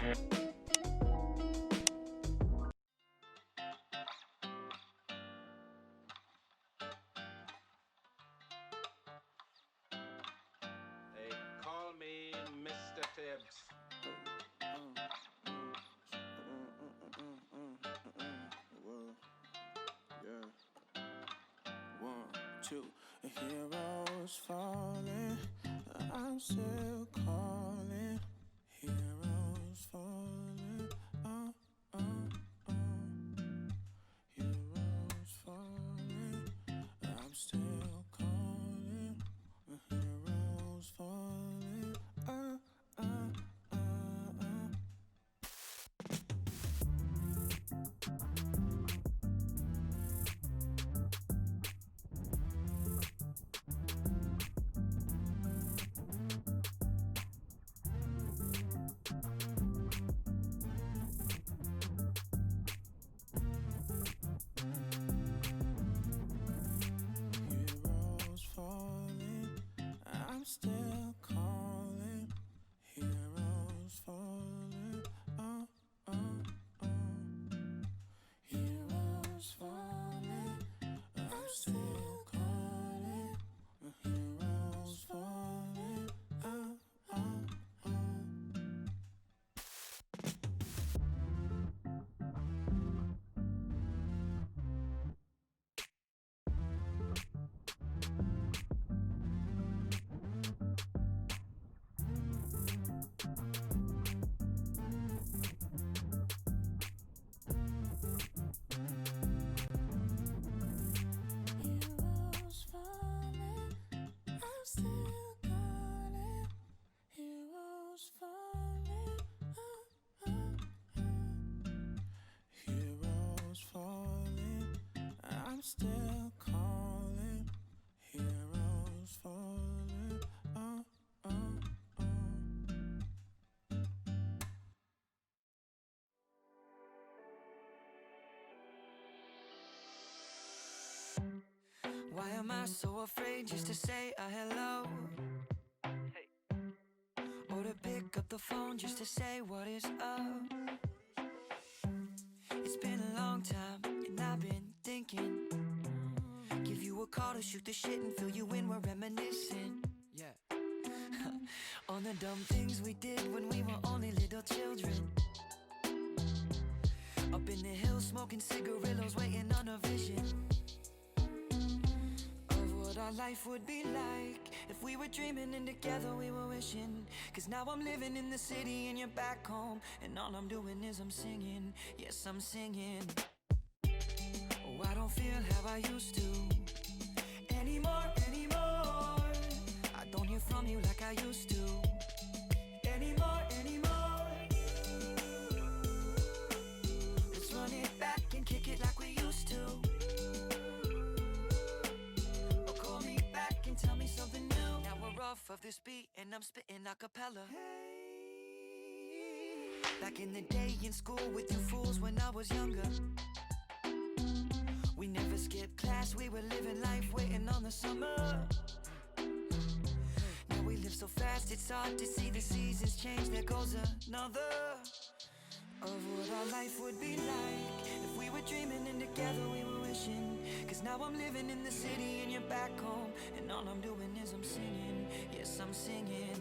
They call me Mr. Tibbs. Yeah. 1, 2. Heroes falling, I'm still calling. Heroes falling, Heroes falling, I'm still calling. Heroes falling, Heroes falling, I'm still calling. Heroes falling, Heroes falling, I'm still calling. Heroes falling, Heroes falling, I'm still calling. Heroes falling, Heroes falling, I'm still calling. Heroes falling, Why am I so afraid just to say a hello? Or to pick up the phone just to say what is up? It's been a long time and I've been thinking. Give you a call to shoot the shit and fill you in, we're reminiscing. Yeah. On the dumb things we did when we were only little children. Up in the hills smoking cigarillos, waiting on a vision of what our life would be like if we were dreaming and together we were wishing. Cause now I'm living in the city and you're back home, and all I'm doing is I'm singing. Yes, I'm singing. Oh, I don't feel how I used to anymore. I don't hear from you like I used to anymore. Let's run it back and kick it like we used to. Or call me back and tell me something new. Now we're off of this beat and I'm spitting a cappella. Back in the day in school with you fools when I was younger, we never skipped class, we were living life waiting on the summer. Now we live so fast, it's hard to see the seasons change. There goes another of what our life would be like if we were dreaming and together we were wishing. Cause now I'm living in the city and you're back home, and all I'm doing is I'm singing. Yes, I'm singing.